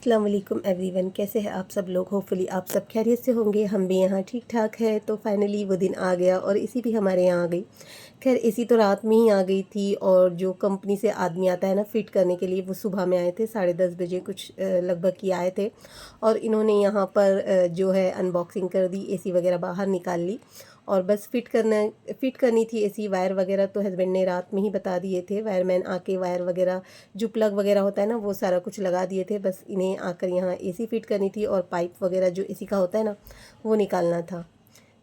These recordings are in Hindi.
अस्सलाम वालेकुम एवरीवन, कैसे हैं आप सब लोग। होपफुली आप सब खैरियत से होंगे। हम भी यहाँ ठीक ठाक है। तो फाइनली वो दिन आ गया और एसी भी हमारे यहाँ आ गई। खैर एसी तो रात में ही आ गई थी और जो कंपनी से आदमी आता है ना फ़िट करने के लिए, वो सुबह में आए थे 10:30 बजे कुछ लगभग की आए थे। और इन्होंने यहाँ पर जो है अनबॉक्सिंग कर दी, एसी वगैरह बाहर निकाल ली और बस फ़िट करनी थी एसी। वायर वगैरह तो हस्बैंड ने रात में ही बता दिए थे। वायरमैन आके वायर वगैरह जो प्लग वगैरह होता है ना, वो सारा कुछ लगा दिए थे। बस इन्हें आकर यहाँ एसी फ़िट करनी थी और पाइप वगैरह जो एसी का होता है ना, वो निकालना था।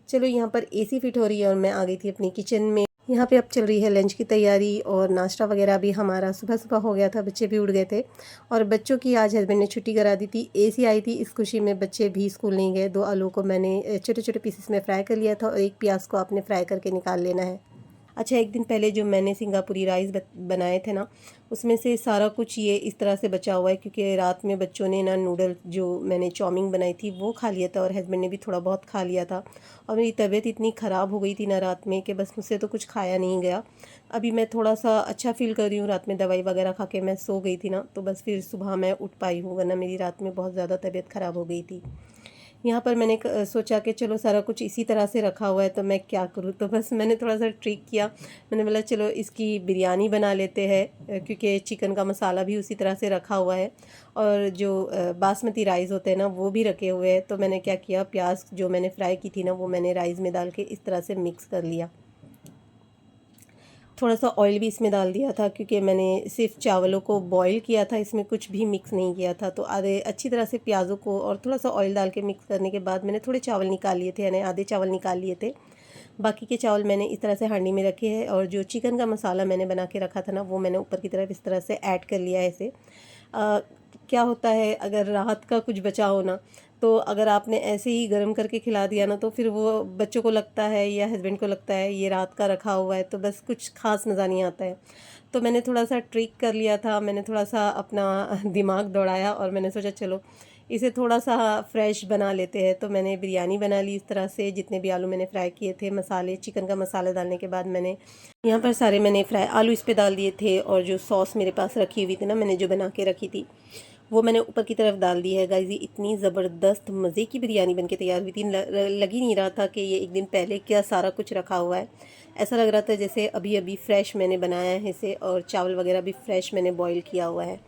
चलो यहाँ पर एसी फ़िट हो रही है और मैं आ गई थी अपनी किचन में। यहाँ पे अब चल रही है लंच की तैयारी और नाश्ता वगैरह भी हमारा सुबह सुबह हो गया था। बच्चे भी उठ गए थे और बच्चों की आज हस्बैंड ने छुट्टी करा दी थी। एसी आई थी, इस खुशी में बच्चे भी स्कूल नहीं गए। 2 आलू को मैंने छोटे छोटे पीसेस में फ्राई कर लिया था और एक प्याज को आपने फ्राई करके निकाल लेना है। अच्छा, एक दिन पहले जो मैंने सिंगापुरी राइस बनाए थे ना, उसमें से सारा कुछ ये इस तरह से बचा हुआ है, क्योंकि रात में बच्चों ने ना नूडल जो मैंने चाउमीन बनाई थी वो खा लिया था और हस्बैंड ने भी थोड़ा बहुत खा लिया था। और मेरी तबीयत इतनी ख़राब हो गई थी ना रात में कि बस मुझसे तो कुछ खाया नहीं गया। अभी मैं थोड़ा सा अच्छा फ़ील कर रही हूँ। रात में दवाई वगैरह खा के मैं सो गई थी ना, तो बस फिर सुबह मैं उठ पाई हूँ, वरना मेरी रात में बहुत ज़्यादा तबीयत ख़राब हो गई थी। यहाँ पर मैंने सोचा कि चलो सारा कुछ इसी तरह से रखा हुआ है तो मैं क्या करूँ, तो बस मैंने थोड़ा सा ट्रिक किया। मैंने बोला चलो इसकी बिरयानी बना लेते हैं, क्योंकि चिकन का मसाला भी उसी तरह से रखा हुआ है और जो बासमती राइस होते हैं ना, वो भी रखे हुए हैं। तो मैंने क्या किया, प्याज जो मैंने फ्राई की थी ना, वो मैंने राइस में डाल के इस तरह से मिक्स कर लिया। थोड़ा सा ऑयल भी इसमें डाल दिया था, क्योंकि मैंने सिर्फ चावलों को बॉईल किया था, इसमें कुछ भी मिक्स नहीं किया था। तो आधे अच्छी तरह से प्याज़ों को और थोड़ा सा ऑयल डाल के मिक्स करने के बाद मैंने थोड़े चावल निकाल लिए थे, यानी आधे चावल निकाल लिए थे। बाकी के चावल मैंने इस तरह से हांडी में रखे हैं और जो चिकन का मसाला मैंने बना के रखा था ना, वो मैंने ऊपर की तरफ इस तरह से ऐड कर लिया है इसे। क्या होता है, अगर रात का कुछ बचा हो ना, तो अगर आपने ऐसे ही गर्म करके खिला दिया ना, तो फिर वो बच्चों को लगता है या हस्बैंड को लगता है ये रात का रखा हुआ है, तो बस कुछ खास मज़ा नहीं आता है। तो मैंने थोड़ा सा ट्रिक कर लिया था, मैंने थोड़ा सा अपना दिमाग दौड़ाया और मैंने सोचा चलो इसे थोड़ा सा फ्रेश बना लेते हैं। तो मैंने बिरयानी बना ली इस तरह से। जितने भी आलू मैंने फ्राई किए थे, मसाले चिकन का मसाला डालने के बाद मैंने यहाँ पर सारे मैंने फ्राई आलू इस पे डाल दिए थे और जो सॉस मेरे पास रखी हुई थी ना, मैंने जो बना के रखी थी, वो मैंने ऊपर की तरफ डाल दी है। गाइस, ये इतनी ज़बरदस्त मज़े की बिरयानी बनके तैयार हुई थी। लग ही नहीं रहा था कि ये एक दिन पहले क्या सारा कुछ रखा हुआ है। ऐसा लग रहा था जैसे अभी अभी फ्रेश मैंने बनाया है इसे, और चावल वगैरह भी फ्रेश मैंने बॉईल किया हुआ है।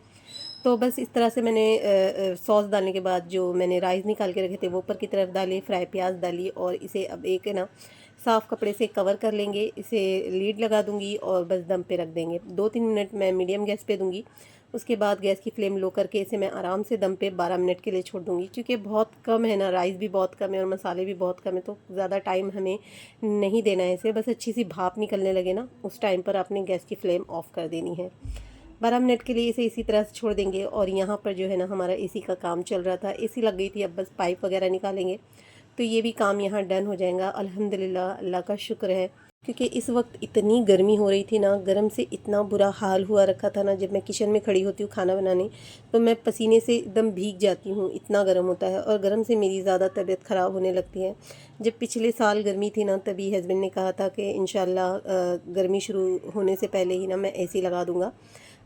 तो बस इस तरह से मैंने सॉस डालने के बाद जो मैंने राइस निकाल के रखे थे वो ऊपर की तरफ डाले, फ्राई प्याज डाली और इसे अब एक है ना साफ़ कपड़े से कवर कर लेंगे। इसे लीड लगा दूंगी और बस दम पे रख देंगे। 2-3 मिनट मैं मीडियम गैस पे दूंगी। उसके बाद गैस की फ्लेम लो करके इसे मैं आराम से दम पे 12 मिनट के लिए छोड़ दूंगी, क्योंकि बहुत कम है ना, राइस भी बहुत कम है और मसाले भी बहुत कम है, तो ज़्यादा टाइम हमें नहीं देना है इसे। बस अच्छी सी भाप निकलने लगे ना, उस टाइम पर आपने गैस की फ्लेम ऑफ़ कर देनी है। 12 मिनट के लिए इसे इसी तरह से छोड़ देंगे। और यहाँ पर जो है ना, हमारा एसी का काम चल रहा था, एसी लग गई थी, अब बस पाइप वगैरह निकालेंगे तो ये भी काम यहाँ डन हो जाएगा। अल्हम्दुलिल्लाह, अल्लाह का शुक्र है, क्योंकि इस वक्त इतनी गर्मी हो रही थी ना, गर्म से इतना बुरा हाल हुआ रखा था ना। जब मैं किचन में खड़ी होती हूँ खाना बनाने, तो मैं पसीने से एकदम भीग जाती हूँ, इतना गर्म होता है और गर्म से मेरी ज़्यादा तबीयत ख़राब होने लगती है। जब पिछले साल गर्मी थी ना, तभी हस्बैंड ने कहा था कि इंशाल्लाह गर्मी शुरू होने से पहले ही ना मैं एसी लगा दूँगा।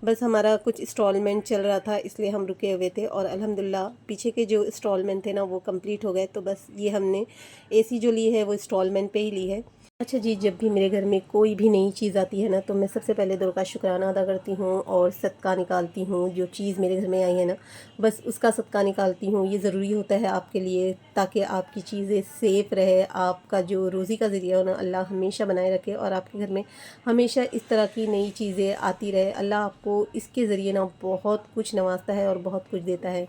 बस हमारा कुछ इंस्टॉलमेंट चल रहा था, इसलिए हम रुके हुए थे और अल्हम्दुलिल्लाह पीछे के जो इंस्टॉलमेंट थे ना, वो कंप्लीट हो गए। तो बस ये हमने एसी जो ली है वो इंस्टॉलमेंट पे ही ली है। अच्छा जी, जब भी मेरे घर में कोई भी नई चीज़ आती है ना, तो मैं सबसे पहले दर का शुक्राना अदा करती हूँ और सदका निकालती हूँ। जो चीज़ मेरे घर में आई है ना, बस उसका सदका निकालती हूँ। ये ज़रूरी होता है आपके लिए, ताकि आपकी चीज़ें सेफ़ रहे, आपका जो रोज़ी का ज़रिया हो ना, अल्लाह हमेशा बनाए रखे और आपके घर में हमेशा इस तरह की नई चीज़ें आती रहे। अल्लाह आपको इसके ज़रिए ना बहुत कुछ नवाजता है और बहुत कुछ देता है।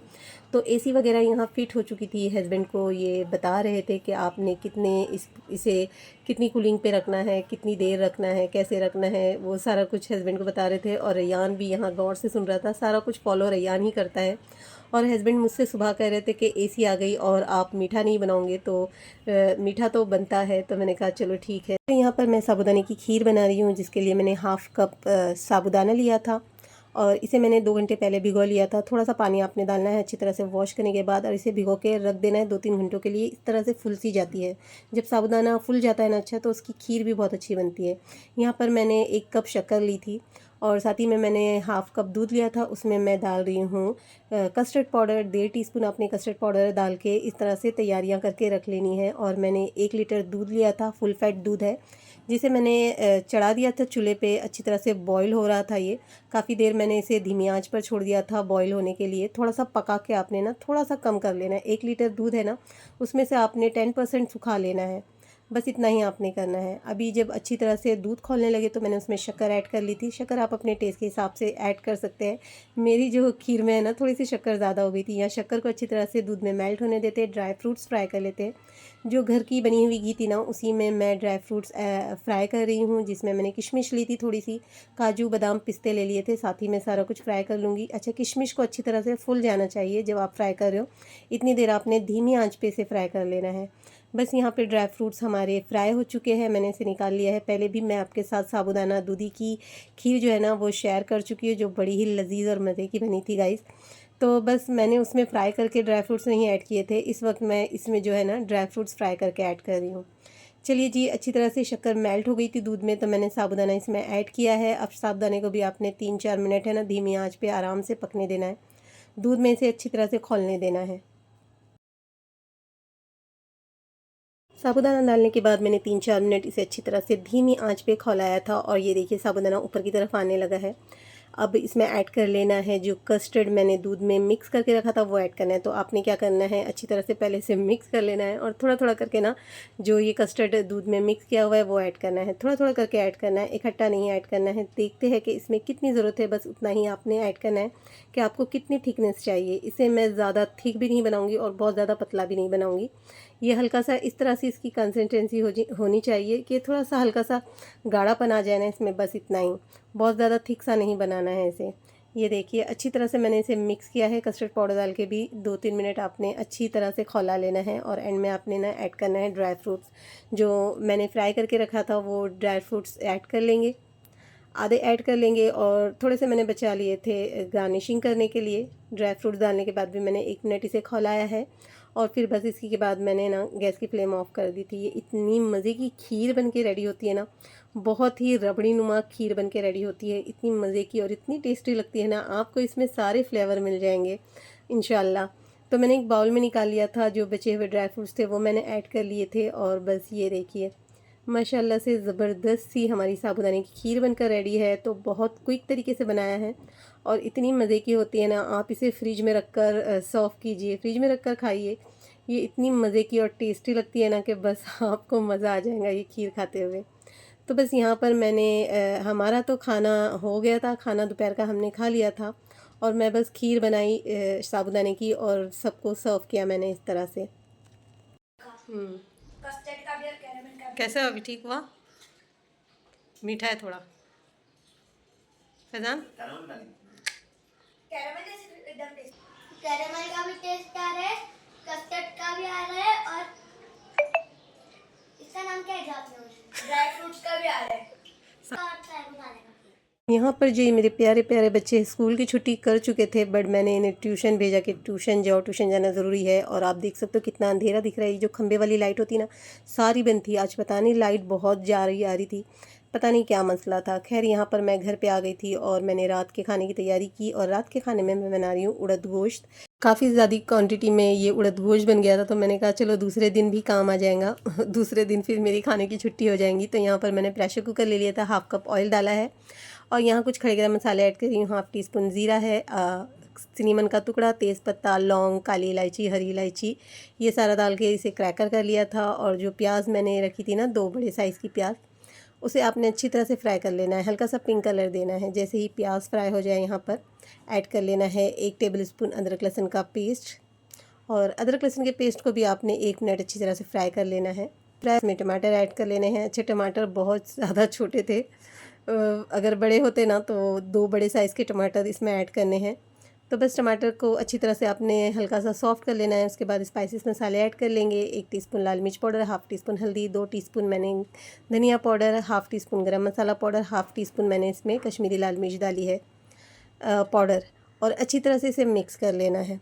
तो एसी वगैरह यहाँ फ़िट हो चुकी थी। हस्बैंड को ये बता रहे थे कि आपने इसे कितनी कूलिंग पे रखना है, कितनी देर रखना है, कैसे रखना है, वो सारा कुछ हस्बैंड को बता रहे थे। और रैयान भी यहाँ गौर से सुन रहा था। सारा कुछ फॉलो रैयान ही करता है। और हस्बैंड मुझसे सुबह कह रहे थे कि एसी आ गई और आप मीठा नहीं बनाओगे, तो मीठा तो बनता है। तो मैंने कहा चलो ठीक है। तो यहाँ पर मैं साबूदाने की खीर बना रही हूँ, जिसके लिए मैंने हाफ़ कप साबूदाना लिया था और इसे मैंने 2 घंटे पहले भिगो लिया था। थोड़ा सा पानी आपने डालना है अच्छी तरह से वॉश करने के बाद, और इसे भिगो के रख देना है 2-3 घंटों के लिए। इस तरह से फुल सी जाती है। जब साबूदाना फुल जाता है ना अच्छा, तो उसकी खीर भी बहुत अच्छी बनती है। यहाँ पर मैंने 1 कप शक्कर ली थी और साथ ही में मैंने हाफ़ कप दूध लिया था, उसमें मैं डाल रही हूँ कस्टर्ड पाउडर। 1.5 टीस्पून आपने कस्टर्ड पाउडर डाल के इस तरह से तैयारियां करके रख लेनी है। और मैंने 1 लीटर दूध लिया था, फुल फैट दूध है, जिसे मैंने चढ़ा दिया था चूल्हे पे। अच्छी तरह से बॉईल हो रहा था ये, काफ़ी देर मैंने इसे धीमी आंच पर छोड़ दिया था बॉईल होने के लिए। थोड़ा सा पका के आपने ना थोड़ा सा कम कर लेना है। 1 लीटर दूध है ना, उसमें से आपने 10% सुखा लेना है, बस इतना ही आपने करना है। अभी जब अच्छी तरह से दूध खौलने लगे तो मैंने उसमें शक्कर ऐड कर ली थी। शक्कर आप अपने टेस्ट के हिसाब से ऐड कर सकते हैं। मेरी जो खीर में है ना, थोड़ी सी शक्कर ज़्यादा हो गई थी। या शक्कर को अच्छी तरह से दूध में मेल्ट होने देते, ड्राई फ्रूट्स फ्राई कर लेते हैं। जो घर की बनी हुई घी थी ना, उसी में मैं ड्राई फ्रूट्स फ्राई कर रही हूँ, जिसमें मैंने किशमिश ली थी, थोड़ी सी काजू बादाम पिस्ते ले लिए थे, साथ ही में सारा कुछ फ्राई कर लूँगी। अच्छा, किशमिश को अच्छी तरह से फुल जाना चाहिए जब आप फ्राई कर रहे हो, इतनी देर आपने धीमी आंच पे इसे फ्राई कर लेना है। बस यहाँ पे ड्राई फ्रूट्स हमारे फ्राई हो चुके हैं, मैंने इसे निकाल लिया है। पहले भी मैं आपके साथ साबूदाना दूधी की खीर जो है ना वो शेयर कर चुकी हूँ, जो बड़ी ही लजीज और मज़े की बनी थी गाइस। तो बस मैंने उसमें फ्राई करके ड्राई फ्रूट्स नहीं ऐड किए थे, इस वक्त मैं इसमें जो है ना ड्राई फ्रूट्स फ्राई करके ऐड कर रही हूँ। चलिए जी, अच्छी तरह से शक्कर मेल्ट हो गई थी दूध में, तो मैंने साबूदाना इसमें ऐड किया है। अब साबूदाने को भी आपने 3-4 मिनट है ना धीमी आंच पे आराम से पकने देना है, दूध में इसे अच्छी तरह से खौलने देना है। साबूदाना डालने के बाद मैंने 3-4 मिनट इसे अच्छी तरह से धीमी आंच पे खौलाया था, और ये देखिए साबूदाना ऊपर की तरफ आने लगा है। अब इसमें ऐड कर लेना है जो कस्टर्ड मैंने दूध में मिक्स करके रखा था, वो ऐड करना है। तो आपने क्या करना है, अच्छी तरह से पहले से मिक्स कर लेना है, और थोड़ा थोड़ा करके ना जो ये कस्टर्ड दूध में मिक्स किया हुआ है वो ऐड करना है। थोड़ा थोड़ा करके ऐड करना है, इकट्ठा नहीं ऐड करना है। देखते हैं कि इसमें कितनी ज़रूरत है, बस उतना ही आपने ऐड करना है कि आपको कितनी थिकनेस चाहिए। इसे मैं ज़्यादा थिक भी नहीं बनाऊँगी और बहुत ज़्यादा पतला भी नहीं बनाऊँगी। ये हल्का सा इस तरह से इसकी कंसिस्टेंसी होनी चाहिए कि थोड़ा सा हल्का सा गाढ़ापन आ जाए ना इसमें, बस इतना ही, बहुत ज़्यादा थिक सा नहीं बनाना है इसे। ये देखिए अच्छी तरह से मैंने इसे मिक्स किया है, कस्टर्ड पाउडर डाल के भी 2-3 मिनट आपने अच्छी तरह से खौला लेना है। और एंड में आपने ना ऐड करना है ड्राई फ्रूट्स, जो मैंने फ्राई करके रखा था वो ड्राई फ्रूट्स ऐड कर लेंगे, आधे ऐड कर लेंगे, और थोड़े से मैंने बचा लिए थे गार्निशिंग करने के लिए। ड्राई फ्रूट्स डालने के बाद भी मैंने 1 मिनट इसे खौलाया है, और फिर बस इसके के बाद मैंने ना गैस की फ्लेम ऑफ कर दी थी। ये इतनी मज़े की खीर बन के रेडी होती है ना, बहुत ही रबड़ी नुमा खीर बन के रेडी होती है, इतनी मज़े की और इतनी टेस्टी लगती है ना, आपको इसमें सारे फ्लेवर मिल जाएंगे इंशाल्लाह। तो मैंने एक बाउल में निकाल लिया था, जो बचे हुए ड्राई फ्रूट्स थे वो मैंने ऐड कर लिए थे, और बस ये देखिए माशाल्लाह से ज़बरदस्त सी हमारी साबूदाने की खीर बनकर रेडी है। तो बहुत क्विक तरीके से बनाया है, और इतनी मज़े की होती है ना, आप इसे फ्रिज में रख कर सर्व कीजिए, फ्रिज में रख कर खाइए। ये इतनी मज़े की और टेस्टी लगती है ना कि बस आपको मज़ा आ जाएगा ये खीर खाते हुए। तो बस यहाँ पर मैंने हमारा तो खाना हो गया था, खाना दोपहर का हमने खा लिया था, और मैं बस खीर बनाई साबूदाने की, और सबको सर्व किया मैंने इस तरह से। कस्टर्ड का भी और कैरेमल का भी। कैसा अभी ठीक हुआ? मीठा है थोड़ा, फैजान? कैरेमल जैसे एकदम टेस्ट, कैरेमल का भी टेस्ट आ रहा है, कस्टर्ड का भी आ रहा है, और इसका नाम क्या है जो आपने ड्राई फ्रूट्स का भी आ रहा है। यहाँ पर जी मेरे प्यारे प्यारे बच्चे स्कूल की छुट्टी कर चुके थे, बट मैंने इन्हें ट्यूशन भेजा कि ट्यूशन जाओ, ट्यूशन जाना ज़रूरी है। और आप देख सकते हो कितना अंधेरा दिख रहा है। ये जो खंबे वाली लाइट होती है ना, सारी बंद थी आज, पता नहीं लाइट बहुत जा रही आ रही थी, पता नहीं क्या मसला था। खैर यहाँ पर मैं घर पे आ गई थी, और मैंने रात के खाने की तैयारी की, और रात के खाने में मैं बना रही हूँ उड़द गोश्त। काफ़ी ज़्यादा क्वांटिटी में ये उड़द गोश्त बन गया था, तो मैंने कहा चलो दूसरे दिन भी काम आ जाएगा दूसरे दिन फिर मेरी खाने की छुट्टी हो जाएंगी। तो यहाँ पर मैंने प्रेशर कुकर ले लिया था, हाफ़ कप ऑयल डाला है, और यहाँ कुछ खड़े गरम मसाले ऐड कर रही हूँ। 1/2 टीस्पून ज़ीरा है, सिनेमन का टुकड़ा, तेज़पत्ता, लौंग, काली इलायची, हरी इलायची, ये सारा डाल के इसे क्रैकर कर लिया था। और जो प्याज मैंने रखी थी ना, 2 बड़े साइज़ की प्याज, उसे आपने अच्छी तरह से फ्राई कर लेना है, हल्का सा पिंक कलर देना है। जैसे ही प्याज फ्राई हो जाए, यहाँ पर ऐड कर लेना है 1 टेबलस्पून अदरक लहसुन का पेस्ट, और अदरक लहसुन के पेस्ट को भी आपने 1 मिनट अच्छी तरह से फ्राई कर लेना है। फ्राई में टमाटर ऐड कर लेने हैं। अच्छे टमाटर बहुत ज़्यादा छोटे थे, अगर बड़े होते ना तो 2 बड़े साइज़ के टमाटर इसमें ऐड करने हैं। तो बस टमाटर को अच्छी तरह से आपने हल्का सा सॉफ्ट कर लेना है। उसके बाद स्पाइसेस मसाले ऐड कर लेंगे। 1 टीस्पून लाल मिर्च पाउडर, 1/2 टीस्पून हल्दी, 2 टीस्पून मैंने धनिया पाउडर, 1/2 टीस्पून गरम मसाला पाउडर, 1/2 टीस्पून मैंने इसमें कश्मीरी लाल मिर्च डाली है पाउडर, और अच्छी तरह से इसे मिक्स कर लेना है।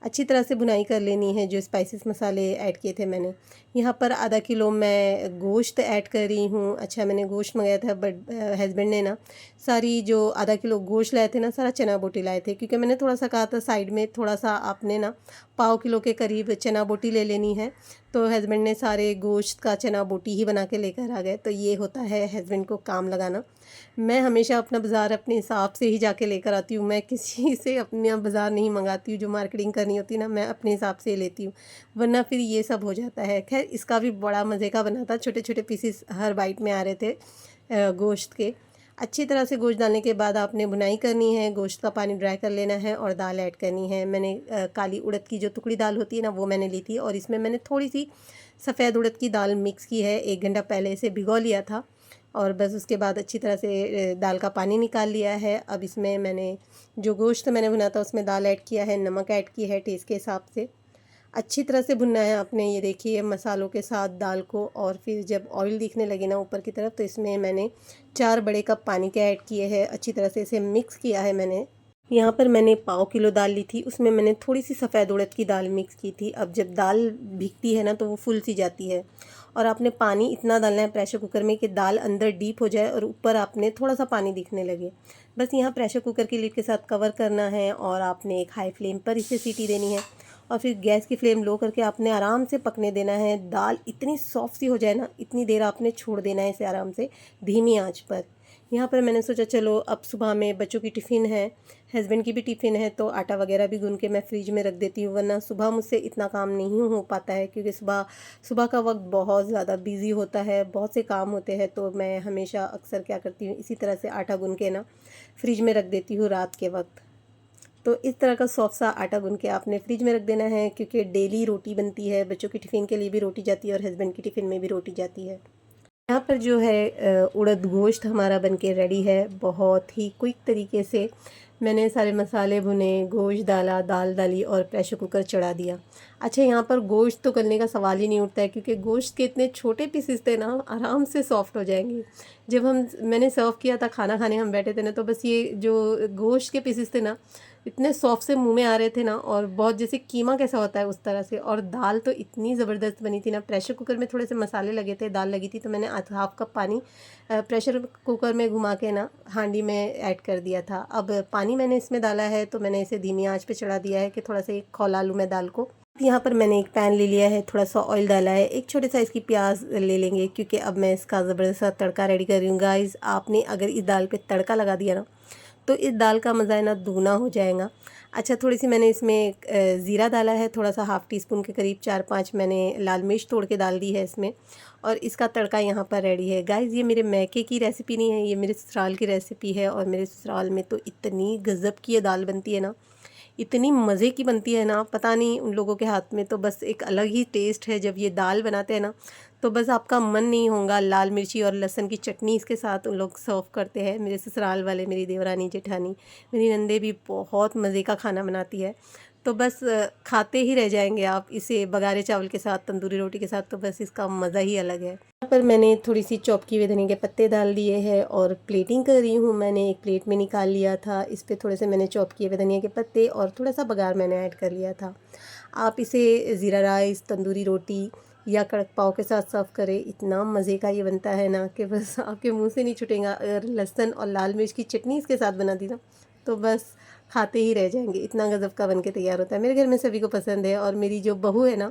अच्छी तरह से भुनाई कर लेनी है। जो स्पाइसेस मसाले ऐड किए थे मैंने, यहाँ पर आधा किलो मैं गोश्त ऐड कर रही हूँ। अच्छा, मैंने गोश्त मंगाया था बट हस्बैंड ने ना सारी जो आधा किलो गोश्त लाए थे ना, सारा चना बोटी लाए थे, क्योंकि मैंने थोड़ा सा कहा था साइड में थोड़ा सा आपने ना पाव किलो के करीब चना बोटी ले लेनी है। तो हस्बैंड ने सारे गोश्त का चना बोटी ही बना के लेकर आ गए। तो ये होता है हस्बैंड को काम लगाना। मैं हमेशा अपना बाज़ार अपने हिसाब से ही जाके लेकर आती हूँ। मैं किसी से अपना बाज़ार नहीं मंगाती हूँ। जो मार्केटिंग करनी होती है ना, मैं अपने हिसाब से लेती हूँ, वरना फिर ये सब हो जाता है। खैर, इसका भी बड़ा मज़े का बना था। छोटे छोटे पीसेस हर बाइट में आ रहे थे गोश्त के। अच्छी तरह से गोश्त डालने के बाद आपने भुनाई करनी है, गोश्त का पानी ड्राई कर लेना है और दाल ऐड करनी है। मैंने काली उड़द की जो टुकड़ी दाल होती है ना, वो मैंने ली थी, और इसमें मैंने थोड़ी सी सफ़ेद उड़द की दाल मिक्स की है। 1 घंटा पहले इसे भिगो लिया था, और बस उसके बाद अच्छी तरह से दाल का पानी निकाल लिया है। अब इसमें मैंने जो गोश्त मैंने भुना था उसमें दाल ऐड किया है, नमक ऐड की है टेस्ट के हिसाब से। अच्छी तरह से भुनना है आपने, ये देखिए मसालों के साथ दाल को। और फिर जब ऑयल दिखने लगे ना ऊपर की तरफ, तो इसमें मैंने 4 बड़े कप पानी के ऐड किए हैं। अच्छी तरह से इसे मिक्स किया है मैंने। यहाँ पर मैंने पाव किलो दाल ली थी, उसमें मैंने थोड़ी सी सफ़ेद उड़द की दाल मिक्स की थी। अब जब दाल भीगती है ना, तो वो फुल सी जाती है, और आपने पानी इतना डालना है प्रेशर कुकर में कि दाल अंदर डीप हो जाए और ऊपर आपने थोड़ा सा पानी दिखने लगे। बस यहाँ प्रेशर कुकर की लिड के साथ कवर करना है, और आपने एक हाई फ्लेम पर इसे सीटी देनी है, और फिर गैस की फ्लेम लो करके आपने आराम से पकने देना है। दाल इतनी सॉफ्ट सी हो जाए ना, इतनी देर आपने छोड़ देना है इसे आराम से धीमी आंच पर। यहाँ पर मैंने सोचा चलो अब सुबह में बच्चों की टिफ़िन है, हस्बैंड की भी टिफ़िन है, तो आटा वगैरह भी गूँध के मैं फ्रिज में रख देती हूँ, वरना सुबह मुझसे इतना काम नहीं हो पाता है, क्योंकि सुबह सुबह का वक्त बहुत ज़्यादा बिज़ी होता है, बहुत से काम होते हैं। तो मैं हमेशा अक्सर क्या करती हूँ, इसी तरह से आटा गूँध के ना फ्रिज में रख देती हूँ रात के वक्त। तो इस तरह का सॉफ्ट सा आटा गूँध के आपने फ्रिज में रख देना है, क्योंकि डेली रोटी बनती है, बच्चों की टिफ़िन के लिए भी रोटी जाती है और हस्बैंड की टिफ़िन में भी रोटी जाती है। यहाँ पर जो है उड़द गोश्त हमारा बनके रेडी है। बहुत ही क्विक तरीके से मैंने सारे मसाले भुने, गोश्त डाला, दाल डाली और प्रेशर कुकर चढ़ा दिया। अच्छा, यहाँ पर गोश्त तो गलने का सवाल ही नहीं उठता है, क्योंकि गोश्त के इतने छोटे पीसेस थे ना, आराम से सॉफ्ट हो जाएंगे। जब मैंने सर्व किया था, खाना खाने हम बैठे थे ना, तो बस ये जो गोश्त के पीसेस थे ना, इतने सॉफ्ट से मुंह में आ रहे थे ना, और बहुत जैसे कीमा कैसा होता है उस तरह से। और दाल तो इतनी ज़बरदस्त बनी थी ना। प्रेशर कुकर में थोड़े से मसाले लगे थे, दाल लगी थी, तो मैंने हाफ कप पानी प्रेशर कुकर में घुमा के ना हांडी में ऐड कर दिया था। अब पानी मैंने इसमें डाला है, तो मैंने इसे धीमी आंच पे चढ़ा दिया है कि थोड़ा सा एक खौला लूँ मैं दाल को। यहाँ पर मैंने एक पैन ले लिया है, थोड़ा सा ऑयल डाला है, एक छोटे साइज़ की प्याज ले लेंगे, क्योंकि अब मैं इसका ज़बरदस्त सा तड़का रेडी कर रही हूँ। गाइस, आपने अगर इस दाल पे तड़का लगा दिया ना, तो इस दाल का मज़ा है ना दूना हो जाएगा। अच्छा, थोड़ी सी मैंने इसमें ज़ीरा डाला है, थोड़ा सा हाफ़ टी स्पून के करीब 4-5 मैंने लाल मिर्च तोड़ के डाल दी है इसमें, और इसका तड़का यहाँ पर रेडी है। गाइस, ये मेरे मैके की रेसिपी नहीं है, ये मेरे ससुराल की रेसिपी है, और मेरे ससुराल में तो इतनी गज़ब की ये दाल बनती है ना, इतनी मज़े की बनती है ना, पता नहीं उन लोगों के हाथ में तो बस एक अलग ही टेस्ट है। जब ये दाल बनाते हैं ना, तो बस आपका मन नहीं होगा। लाल मिर्ची और लहसुन की चटनी इसके साथ उन लोग सर्व करते हैं, मेरे ससुराल वाले, मेरी देवरानी जेठानी, मेरी नंदे भी बहुत मज़े का खाना बनाती है। तो बस खाते ही रह जाएंगे आप इसे बघारे चावल के साथ, तंदूरी रोटी के साथ, तो बस इसका मज़ा ही अलग है। यहाँ पर मैंने थोड़ी सी चॉप किए हुए धनिया के पत्ते डाल दिए हैं, और प्लेटिंग कर रही हूँ। मैंने एक प्लेट में निकाल लिया था, इस पर थोड़े से मैंने चॉप किए हुए धनिया के पत्ते और थोड़ा सा बघार मैंने ऐड कर लिया था। आप इसे ज़ीरा राइस, तंदूरी रोटी या कड़क पाव के साथ सर्व करें, इतना मज़े का ये बनता है ना कि बस आपके मुंह से नहीं छूटेगा। अगर लहसुन और लाल मिर्च की चटनी इसके साथ बना दी ना, तो बस खाते ही रह जाएंगे, इतना गज़ब का बन के तैयार होता है। मेरे घर में सभी को पसंद है, और मेरी जो बहू है ना,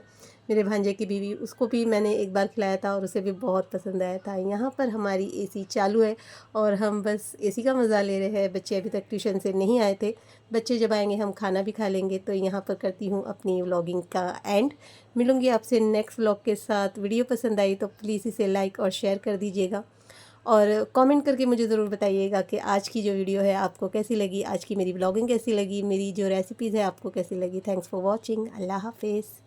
मेरे भांजे की बीवी, उसको भी मैंने एक बार खिलाया था और उसे भी बहुत पसंद आया था। यहाँ पर हमारी एसी चालू है, और हम बस एसी का मज़ा ले रहे हैं। बच्चे अभी तक ट्यूशन से नहीं आए थे, बच्चे जब आएंगे हम खाना भी खा लेंगे। तो यहाँ पर करती हूँ अपनी व्लॉगिंग का एंड। मिलूँगी आपसे नेक्स्ट व्लॉग के साथ। वीडियो पसंद आई तो प्लीज़ इसे लाइक और शेयर कर दीजिएगा, और कमेंट करके मुझे ज़रूर बताइएगा कि आज की जो वीडियो है आपको कैसी लगी, आज की मेरी व्लॉगिंग कैसी लगी, मेरी जो रेसिपीज़ है आपको कैसी लगी। Thanks for watching. अल्लाह हाफिज़।